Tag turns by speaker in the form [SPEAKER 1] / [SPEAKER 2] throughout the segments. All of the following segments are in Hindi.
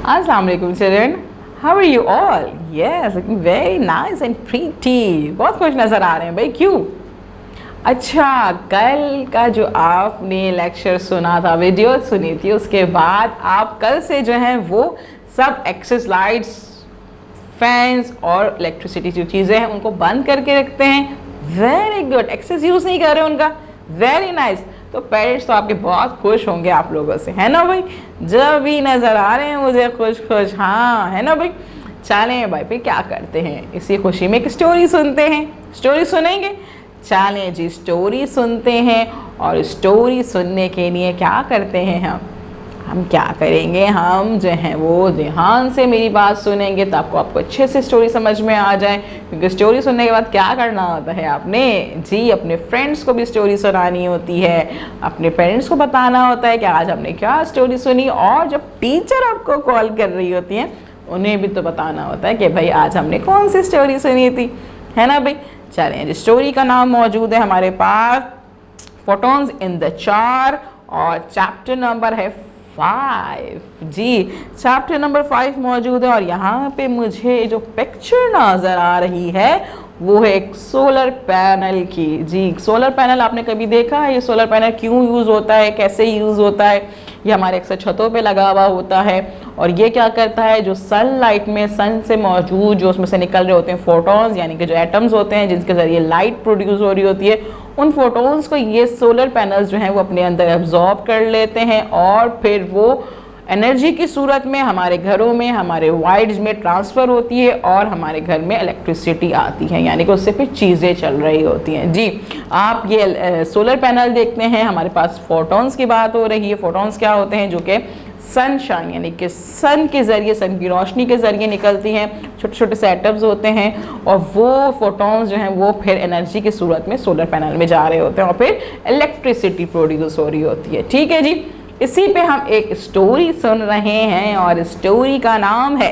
[SPEAKER 1] Assalamu alaikum children. How are you all? Yes, looking very nice and pretty. बहुत खुश नज़र आ रहे हैं भाई, क्यों? अच्छा, कल का जो आपने लेक्चर सुना था, वीडियो सुनी थी, उसके बाद आप कल से जो है वो सब एक्सेस लाइट्स, फैंस और इलेक्ट्रिसिटी जो चीज़ें हैं उनको बंद करके रखते हैं। वेरी गुड, एक्सेस यूज़ नहीं कर रहे उनका, वेरी नाइस। तो पेरेंट्स तो आपके बहुत खुश होंगे आप लोगों से, है ना भाई? जब भी नज़र आ रहे हैं मुझे खुश खुश, हाँ है ना भाई? चलें भाई, फिर क्या करते हैं, इसी खुशी में एक स्टोरी सुनते हैं। स्टोरी सुनेंगे? चलें जी, स्टोरी सुनते हैं। और स्टोरी सुनने के लिए क्या करते हैं हम क्या करेंगे, हम जो हैं वो ध्यान से मेरी बात सुनेंगे तो आपको अच्छे से स्टोरी समझ में आ जाए। क्योंकि स्टोरी सुनने के बाद क्या करना होता है आपने जी, अपने फ्रेंड्स को भी स्टोरी सुनानी होती है, अपने पेरेंट्स को बताना होता है कि आज हमने क्या स्टोरी सुनी। और जब टीचर आपको कॉल कर रही होती हैं उन्हें भी तो बताना होता है कि भाई आज हमने कौन सी स्टोरी सुनी थी, है ना भाई? चलें, स्टोरी का नाम मौजूद है हमारे पास, फोटोन्स इन द जार, और चैप्टर नंबर है 5 जी। चैप्टर नंबर 5 मौजूद है। और यहाँ पे मुझे जो पिक्चर नज़र आ रही है वो है एक सोलर पैनल की जी। सोलर पैनल आपने कभी देखा है? ये सोलर पैनल क्यों यूज़ होता है, कैसे यूज़ होता है? ये हमारे अक्सर छतों पे लगा हुआ होता है। और ये क्या करता है, जो सनलाइट में, सन से मौजूद जो उसमें से निकल रहे होते हैं फोटॉन्स, यानी कि जो एटम्स होते हैं जिनके ज़रिए लाइट प्रोड्यूस हो रही होती है, उन फोटोन्स को ये सोलर पैनल्स जो हैं वो अपने अंदर एब्जॉर्ब कर लेते हैं और फिर वो एनर्जी की सूरत में हमारे घरों में, हमारे वाइड्स में ट्रांसफ़र होती है और हमारे घर में इलेक्ट्रिसिटी आती है, यानी कि उससे फिर चीज़ें चल रही होती हैं जी। आप ये सोलर पैनल देखते हैं, हमारे पास फोटॉन्स की बात हो रही है। फोटॉन्स क्या होते हैं? जो कि सनशाइन यानी कि सन के ज़रिए, सन की रोशनी के ज़रिए निकलती हैं, छोटे छोटे से एटम्स होते हैं और वो फोटॉन्स जो हैं वो फिर एनर्जी की सूरत में सोलर पैनल में जा रहे होते हैं और फिर इलेक्ट्रिसिटी प्रोड्यूस हो रही होती है। ठीक है जी, इसी पे हम एक स्टोरी सुन रहे हैं और स्टोरी का नाम है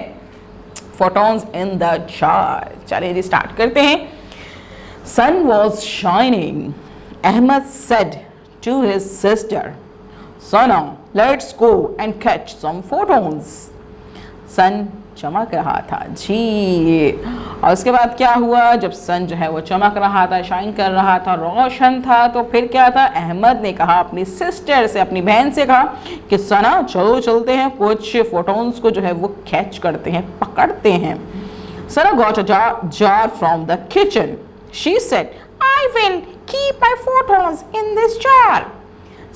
[SPEAKER 1] फोटॉन्स इन द जार। चलिए जी, स्टार्ट करते हैं। Sun was shining, Ahmad said to his sister, Sana let's go and catch some photons. Sun चमक रहा था जी। और उसके बाद क्या हुआ, जब सन जो है वो चमक रहा था, शाइन कर रहा था, रोशन था, तो फिर क्या था, अहमद ने कहा अपनी सिस्टर से, अपनी बहन से कहा कि सना चलो चलते हैं, कुछ फोटोन्स को जो है वो कैच करते हैं, पकड़ते हैं। Sana got a jar from the kitchen. She said, I will keep my photos in this jar.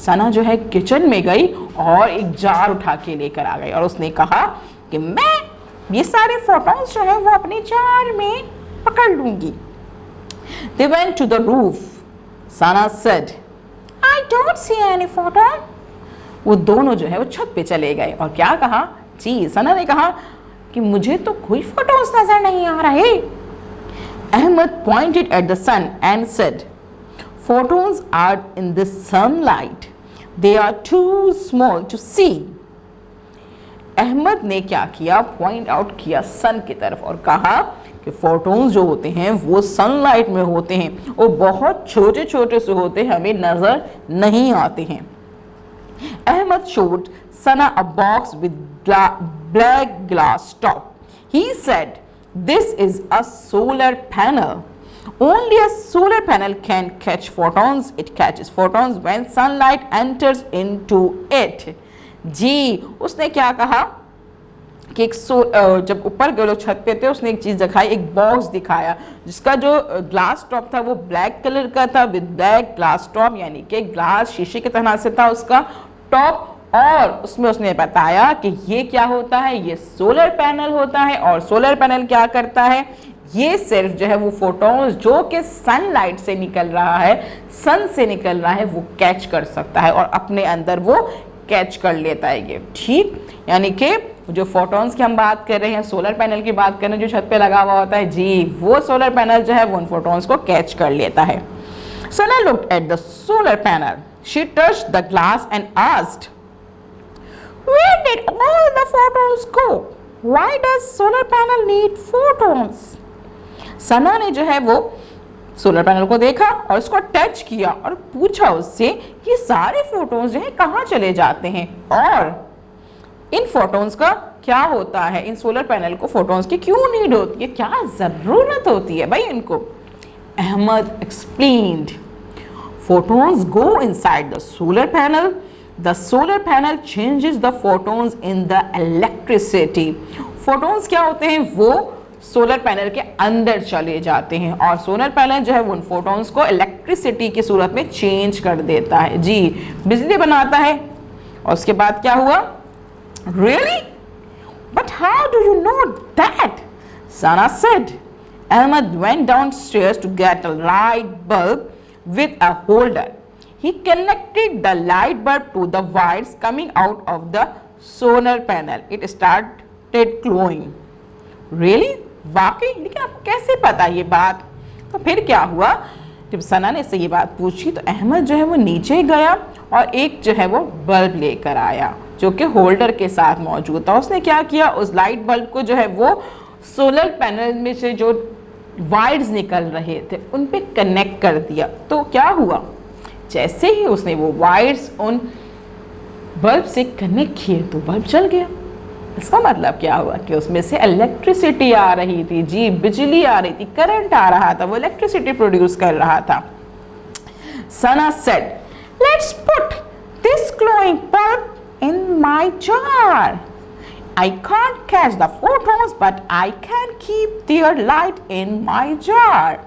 [SPEAKER 1] सना जो है किचन में गई और एक जार उठा के लेकर आ गई और उसने कहा कि मैं ये सारे फोटोन्स जो है वो अपने जार में पकड़ लूंगी। They went to the roof. Sana said, I don't see any photo. वो दोनों जो है वो छत पे चले गए और क्या कहा जी, सना ने कहा कि मुझे तो कोई फोटोन्स नजर नहीं आ रहे। Ahmed pointed at the sun and said, Photons are in the sunlight. They are too small to see. Ahmad ने क्या किया, पॉइंट आउट किया सन की तरफ और कहा कि फोटोन्स जो होते हैं वो सनलाइट में होते हैं, वो बहुत छोटे छोटे से होते हैं, हमें नजर नहीं आते हैं। Ahmad showed Sana a box with black glass top. He said, This is a solar panel. Only a solar panel can catch photons. It catches photons when sunlight enters into it. जी, उसने क्या कहा कि जब ऊपर गए लोग छत पे थे, उसने एक चीज़ दिखाई, एक बॉक्स दिखाया जिसका जो ग्लास टॉप था वो ब्लैक कलर का था, विद ब्लैक ग्लास टॉप, यानी कि ग्लास शीशे की तरह से था उसका टॉप। और उसमें उसने बताया कि ये क्या होता है, ये सोलर पैनल होता है। और सोलर पैनल क्या करता है, ये सिर्फ जो है वो फोटोन्स जो कि सनलाइट से निकल रहा है, सन से निकल रहा है, वो कैच कर सकता है और अपने अंदर वो कैच कर लेता है ये। ठीक, यानी कि जो फोटोन्स की हम बात कर रहे हैं, सोलर पैनल की बात कर रहे हैं जो छत पे लगा हुआ होता है जी, वो सोलर पैनल जो है वो उन फोटोन्स को कैच कर लेता है। Sana looked at the solar panel. She touched the glass and asked, Where did all the photons go? Why does solar panel need photons? सना ने जो है वो सोलर पैनल को देखा और उसको टच किया और पूछा उससे कि सारे फोटोन्स जो है कहाँ चले जाते हैं और इन फोटोन्स का क्या होता है, इन सोलर पैनल को फोटॉन्स की क्यों नीड होती है, क्या ज़रूरत होती है भाई इनको? Ahmad explained, photons go inside the solar panel. The solar panel changes the photons in the electricity. photons क्या होते हैं, वो सोलर पैनल के अंदर चले जाते हैं और सोलर पैनल जो है उन फोटॉन्स को इलेक्ट्रिसिटी की सूरत में चेंज कर देता है, जी बिजली बनाता है। और उसके बाद क्या हुआ? Really? But how do you know that? Sana said. Ahmed went downstairs to get a light bulb with a holder. He connected the light bulb to the wires coming out of the solar panel. It started glowing. Really? वाकई? लेकिन आपको कैसे पता ये बात? तो फिर क्या हुआ? जब सना ने इससे ये बात पूछी तो अहमद जो है वो नीचे गया और एक जो है वो बल्ब लेकर आया जो कि होल्डर के साथ मौजूद था। उसने क्या किया, उस लाइट बल्ब को जो है वो सोलर पैनल में से जो वायर्स निकल रहे थे उन पे कनेक्ट कर दिया। तो क्या हुआ, जैसे ही उसने वो वायर्स उन बल्ब से कनेक्ट किए तो बल्ब जल गया। इसका मतलब क्या हुआ कि उसमें से इलेक्ट्रिसिटी आ रही थी, जी बिजली आ रही थी, करंट आ रहा था, वो इलेक्ट्रिसिटी प्रोड्यूस कर रहा था। Sana said, let's put this glowing bulb in my jar. I can't catch the photons, but I can keep their light in my jar.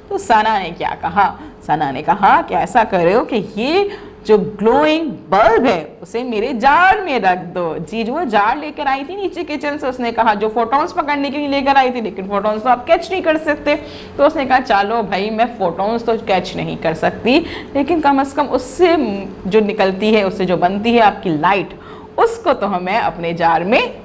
[SPEAKER 1] तो सना ने क्या कहा? सना ने कहा कि ऐसा करो कि ये जो ग्लोइंग बल्ब है उसे मेरे जार में रख दो। जी जो वो जार लेकर आई थी नीचे किचन से, उसने कहा जो फोटॉन्स पकड़ने के लिए लेकर आई थी, लेकिन फोटॉन्स तो आप कैच नहीं कर सकते। तो उसने कहा चलो भाई मैं फोटॉन्स तो कैच नहीं कर सकती, लेकिन कम से कम उससे जो निकलती है, उससे जो बनती है आपकी लाइट, उसको तो मैं अपने जार में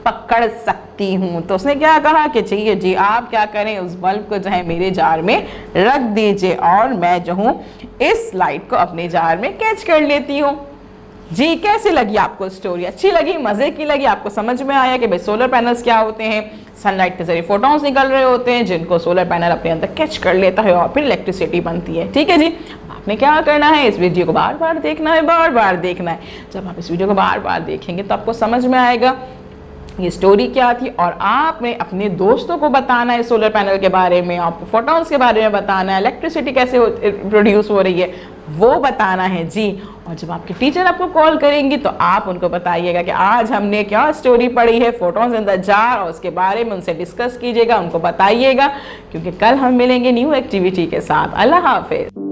[SPEAKER 1] पकड़ सकती हूँ। तो उसने क्या कहा कि चाहिए जी आप क्या करें, उस बल्ब को जो है मेरे जार में रख दीजिए और मैं जो हूँ इस लाइट को अपने जार में कैच कर लेती हूँ। जी कैसी लगी आपको स्टोरी? अच्छी लगी, मज़े की लगी? आपको समझ में आया कि भाई सोलर पैनल्स क्या होते हैं? सनलाइट के जरिए फोटॉन्स निकल रहे होते हैं जिनको सोलर पैनल अपने अंदर कैच कर लेता है और फिर इलेक्ट्रिसिटी बनती है। ठीक है जी, आपने क्या करना है, इस वीडियो को बार बार देखना है, बार बार देखना है। जब आप इस वीडियो को बार बार देखेंगे तो आपको समझ में आएगा ये स्टोरी क्या थी और आपने अपने दोस्तों को बताना है सोलर पैनल के बारे में, आपको फोटॉन्स के बारे में बताना है, इलेक्ट्रिसिटी कैसे प्रोड्यूस हो रही है वो बताना है जी। और जब आपके टीचर आपको कॉल करेंगी तो आप उनको बताइएगा कि आज हमने क्या स्टोरी पढ़ी है, फोटॉन्स इन द जार, और उसके बारे में उनसे डिस्कस कीजिएगा, उनको बताइएगा, क्योंकि कल हम मिलेंगे न्यू एक्टिविटी के साथ। अल्लाह हाफिज़।